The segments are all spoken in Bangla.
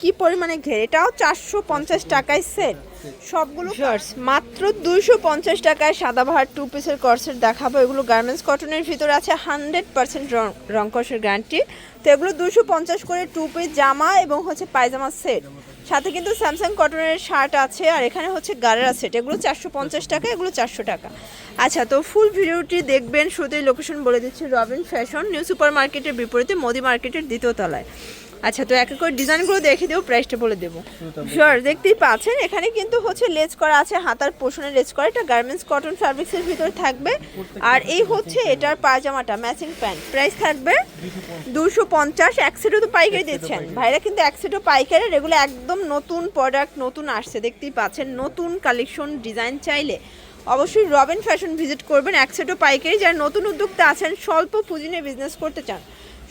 কি পরিমাণে ঘের, এটাও 450 টাকায় সেট। সবগুলো মাত্র 250 টাকায় সাদাবাহার 2 পিসের কর্সেট দেখাবো। এগুলো গার্মেন্টস কটনের ভিতরে আছে, 100% রং কষের গ্যারান্টি। তো এগুলো 250 করে 2 পিস জামা এবং হচ্ছে পায়জামা সেট, সাথে কিন্তু স্যামসাং কটনের শার্ট আছে, আর এখানে হচ্ছে গারারা সেট। এগুলো 450 টাকা, এগুলো 400 টাকা। আচ্ছা, তো ফুল ভিডিওটি দেখবেন। শুরুতেই লোকেশন বলে দিচ্ছি, রবিন ফ্যাশন, নিউ সুপার মার্কেটের বিপরীতে মোদি মার্কেটের দ্বিতীয় তলায়। আচ্ছা, তো এক এক করে ডিজাইনগুলো দেখে দেবো, প্রাইসটা বলে দেবো। শিওর, দেখতেই পাচ্ছেন এখানে কিন্তু হচ্ছে লেজ করা আছে, হাতার পোষণে লেজ করা। এটা গার্মেন্টস কটন ফ্যাব্রিক্সের ভিতরে থাকবে। আর এই হচ্ছে এটার পায়জামাটা, ম্যাচিং প্যান্ট। প্রাইস থাকবে 250। এক সেটও তো পাইকারি দিচ্ছেন ভাইরা, কিন্তু এক সেটও পাইকারি। এগুলো একদম নতুন প্রোডাক্ট, নতুন আসছে, দেখতেই পাচ্ছেন। নতুন কালেকশন ডিজাইন চাইলে অবশ্যই রবিন ফ্যাশন ভিজিট করবেন। এক সেটও পাইকারি। যারা নতুন উদ্যোক্তা আছেন, স্বল্প পুঁজি নিয়ে বিজনেস করতে চান,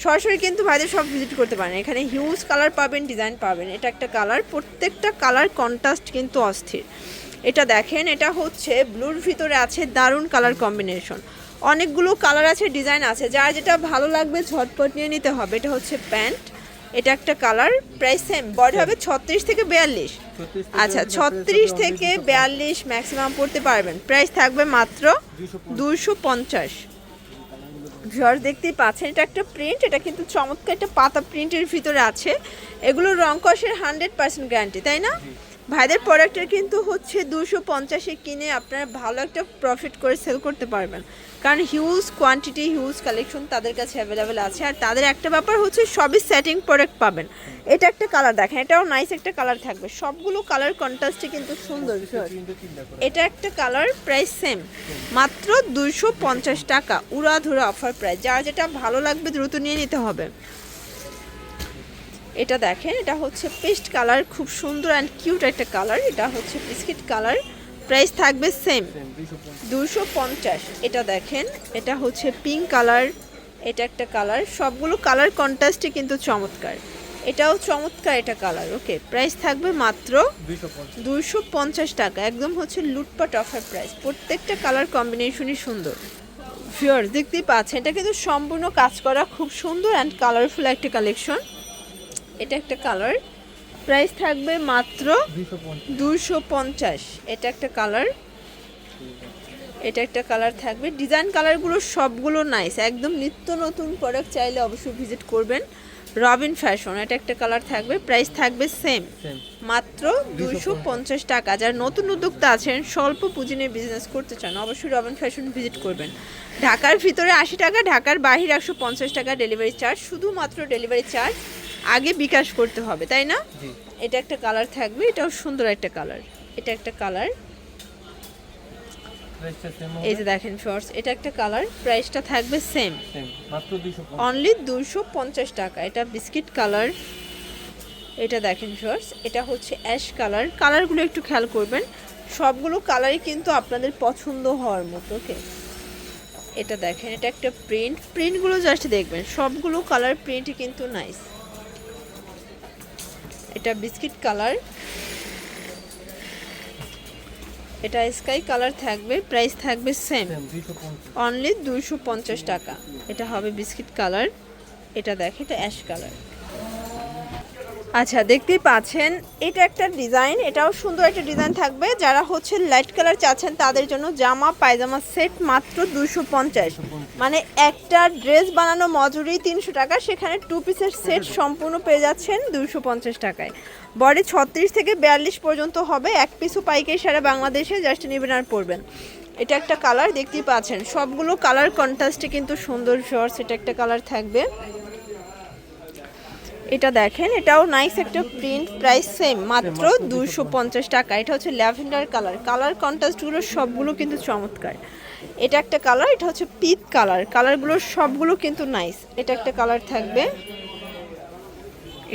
সরাসরি কিন্তু ভাইদের সব ভিজিট করতে পারেন। এখানে হিউজ কালার পাবেন, ডিজাইন পাবেন। এটা একটা কালার, প্রত্যেকটা কালার কন্ট্রাস্ট কিন্তু অস্থির। এটা দেখেন, এটা হচ্ছে ব্লুর ভিতরে আছে, দারুণ কালার কম্বিনেশন। অনেকগুলো কালার আছে, ডিজাইন আছে, যার যেটা ভালো লাগবে ঝটপট নিয়ে নিতে হবে। এটা হচ্ছে প্যান্ট, এটা একটা কালার। প্রাইস সেম, বডি হবে 36 থেকে 42। আচ্ছা, 36 থেকে 42 ম্যাক্সিমাম পড়তে পারবেন। প্রাইস থাকবে মাত্র 250। ভিউয়ার্স, দেখতেই পাচ্ছেন এটা একটা প্রিন্ট, এটা কিন্তু চমৎকার একটা পাতা প্রিন্টের ভিতরে আছে। এগুলো রং কষের 100% গ্যারান্টি, তাই না? ভাইদের প্রোডাক্টের কিন্তু হচ্ছে 250-এ কিনে আপনারা ভালো একটা প্রফিট করে সেল করতে পারবেন, কারণ হিউজ কোয়ান্টিটি, হিউজ কালেকশন তাদের কাছে অ্যাভেলেবেল আছে। আর তাদের একটা ব্যাপার হচ্ছে সবই সেটিং প্রোডাক্ট পাবেন। এটা একটা কালার দেখেন, এটাও নাইস একটা কালার থাকবে। সবগুলো কালার কন্ট্রাস্টে কিন্তু সুন্দর। এটা একটা কালার, প্রাইস সেম, মাত্র 250 টাকা। উড়াধুরা অফার প্রাইস, যার যেটা ভালো লাগবে দ্রুত নিয়ে নিতে হবে। এটা দেখেন, এটা হচ্ছে পেস্ট কালার, খুব সুন্দর অ্যান্ড কিউট একটা কালার। এটা হচ্ছে বিস্কিট কালার। প্রাইস থাকবে সেম, 250। এটা দেখেন, এটা হচ্ছে পিঙ্ক কালার, এটা একটা কালার। সবগুলো কালার কন্ট্রাস্টে কিন্তু চমৎকার। এটাও চমৎকার এটা কালার। ওকে, প্রাইস থাকবে মাত্র 250 টাকা। একদম হচ্ছে লুটপাট অফার প্রাইস। প্রত্যেকটা কালার কম্বিনেশনই সুন্দর। ভিউয়ার্স, দেখতেই পাচ্ছেন এটা কিন্তু সম্পূর্ণ কাজ করা, খুব সুন্দর অ্যান্ড কালারফুল একটা কালেকশন। এটা একটা কালার, প্রাইস থাকবে মাত্র 250। এটা একটা কালার, এটা একটা কালার থাকবে। ডিজাইন কালারগুলো সবগুলো নাইস, একদম নিত্য নতুন প্রোডাক্ট। চাইলে অবশ্যই ভিজিট করবেন রবিন ফ্যাশন। এটা একটা কালার থাকবে, প্রাইস থাকবে সেম, মাত্র 250 টাকা। যারা নতুন উদ্যোক্তা আছেন, স্বল্প পুঁজি নিয়ে বিজনেস করতে চান, অবশ্যই রবিন ফ্যাশন ভিজিট করবেন। ঢাকার ভিতরে 80 টাকা, ঢাকার বাহিরে 150 টাকা ডেলিভারি চার্জ। শুধুমাত্র ডেলিভারি চার্জ আগে বিকাশ করতে হবে, তাই না? এটা একটা কালার থাকবে, এটাও সুন্দর একটা কালার। এটা একটা কালার, এই যে দেখেন শর্টস, এটা একটা কালার। প্রাইসটা থাকবে সেম, অনলি 250 টাকা। এটা বিস্কিট কালার। এটা দেখেন শর্টস, এটা হচ্ছে অ্যাশ কালার। কালারগুলো একটু খেয়াল করবেন, সবগুলো কালারই কিন্তু আপনাদের পছন্দ হওয়ার মতো। ওকে, এটা দেখেন, এটা একটা প্রিন্ট। প্রিন্টগুলো জাস্ট দেখবেন, সবগুলো কালার প্রিন্টই কিন্তু নাইস। এটা বিস্কিট কালার, এটা স্কাই কালার থাকবে। প্রাইস থাকবে সেম, অনলি 250 টাকা। এটা হবে বিস্কিট কালার। এটা দেখে, এটা অ্যাশ কালার। আচ্ছা, দেখতেই পাচ্ছেন এটা একটা ডিজাইন, এটাও সুন্দর একটা ডিজাইন থাকবে। যারা হচ্ছে লাইট কালার চাচ্ছেন তাদের জন্য জামা পায়জামা সেট মাত্র 250। মানে একটা ড্রেস বানানো মজুরি 300 টাকা, সেখানে 2 পিসের সেট সম্পূর্ণ পেয়ে যাচ্ছেন 250 টাকায়। বডি 36 থেকে 42 পর্যন্ত হবে। এক পিসও পাইকারি সারা বাংলাদেশে, জাস্ট নেবেন আর পরবেন। এটা একটা কালার, দেখতেই পাচ্ছেন সবগুলো কালার কন্ট্রাস্টে কিন্তু সুন্দর শর্টস। এটা একটা কালার থাকবে, এটা দেখেন, এটাও নাইস একটা প্রিন্ট। প্রাইস সেম, মাত্র 250 টাকা। এটা হচ্ছে ল্যাভেন্ডার কালার। কালার কন্ট্রাস্টগুলো সবগুলো কিন্তু চমৎকার। এটা একটা কালার, এটা হচ্ছে পিচ কালার। কালারগুলো সবগুলো কিন্তু নাইস। এটা একটা কালার থাকবে,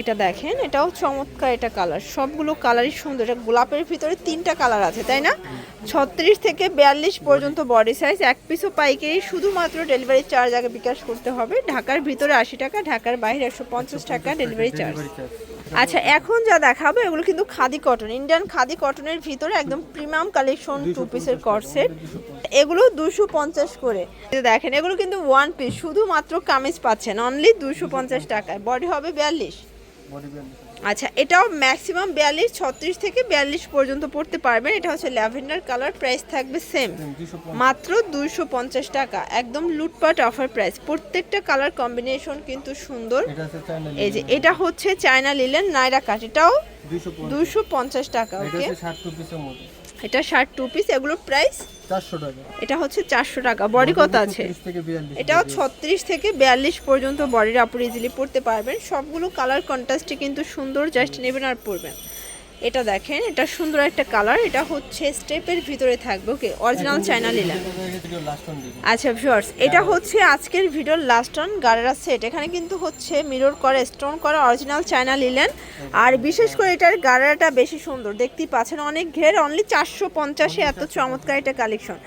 এটা দেখেন, এটাও চমৎকার। এটা কালার, সবগুলো কালারই সুন্দর। এটা গোলাপের ভিতরে 3টা কালার আছে, তাই না? 36 থেকে 42 পর্যন্ত বডি সাইজ। এক পিসও পাইকারি, শুধুমাত্র ডেলিভারি চার্জ আগে বিকাশ করতে হবে। ঢাকার ভিতরে 80 টাকা, ঢাকার বাইরে 150 টাকা ডেলিভারি চার্জ। আচ্ছা, এখন যা দেখাবো এগুলো কিন্তু খাদি কটন, ইন্ডিয়ান খাদি কটনের ভিতরে একদম প্রিমিয়াম কালেকশন 2 পিসের কর্সেট। এগুলো 250 করে। দেখেন, এগুলো কিন্তু 1 পিস, শুধুমাত্র কামিজ পাচ্ছেন অনলি 250 টাকায়। বডি হবে 42। আচ্ছা, এটাও ম্যাক্সিমাম 42 36 থেকে 42 পর্যন্ত পড়তে পারবেন। এটা হচ্ছে ল্যাভেন্ডার কালার, প্রাইস থাকবে সেম মাত্র 250 টাকা, একদম লুটপাট অফার প্রাইস। প্রত্যেকটা কালার কম্বিনেশন কিন্তু সুন্দর। এই যে এটা হচ্ছে চায়না লিলেন নাইরা কাট, এটাও 250 টাকা। ওকে, এটা 62 পিস, এগুলো প্রাইস 400 টাকা। এটা হচ্ছে 400 টাকা। বডি কত আছে? এটাও 36 থেকে 42 পর্যন্ত বডির আপু ইজিলি পড়তে পারবেন। সবগুলো কালার কন্ট্রাস্টে কিন্তু সুন্দর, জাস্ট নেবেন আর পরবেন। এটা দেখেন, এটা সুন্দর একটা কালার, এটা হচ্ছে স্টেপের ভিতরে থাকবে। ওকে, অরিজিনাল চায়না লিলেন। আচ্ছা ভিউয়ার্স, এটা হচ্ছে আজকের ভিডিওর লাস্ট অন গারারা সেট। এখানে কিন্তু হচ্ছে মিরর করা, স্টোন করা অরিজিনাল চায়না লিলেন। আর বিশেষ করে এটার গারারাটা বেশি সুন্দর, দেখতেই পাচ্ছেন অনেক ঘের, অনলি 450-এ এত চমৎকার একটা কালেকশন।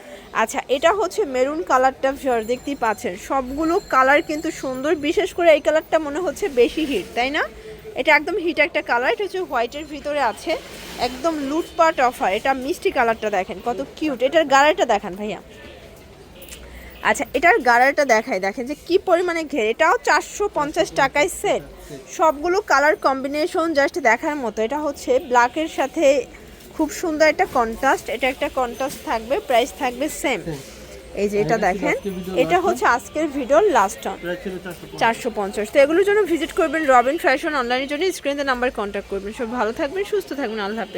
আচ্ছা, এটা হচ্ছে মেরুন কালারটা ভিউয়ার্স, দেখতেই পাচ্ছেন সবগুলো কালার কিন্তু সুন্দর। বিশেষ করে এই কালারটা মনে হচ্ছে বেশি হিট, তাই না? এটা একদম হিট একটা কালার। এটা হচ্ছে হোয়াইটের ভিতরে আছে, একদম লুটপাট অফার। এটা মিষ্টি কালারটা দেখেন কত কিউট। এটার গাড়াটা দেখান ভাইয়া। আচ্ছা, এটার গাড়াটা দেখাই, দেখেন যে কি পরিমাণে ঘের। এটাও 450 টাকায় সেট, সবগুলো কালার কম্বিনেশন জাস্ট দেখার মতো। এটা হচ্ছে ব্ল্যাকের সাথে খুব সুন্দর একটা কন্ট্রাস্ট, এটা একটা কন্ট্রাস্ট থাকবে, প্রাইস থাকবে সেম। এই যে এটা দেখেন, এটা হচ্ছে আজকের ভিডিওর লাস্ট অন 450। তো এগুলোর জন্য ভিজিট করবেন রবিন ফ্যাশন অনলাইনের জন্য স্ক্রিনে নাম্বার কন্ট্যাক্ট করবেন। সব ভালো থাকবেন, সুস্থ থাকবেন, আল্লাহ হাফেজ।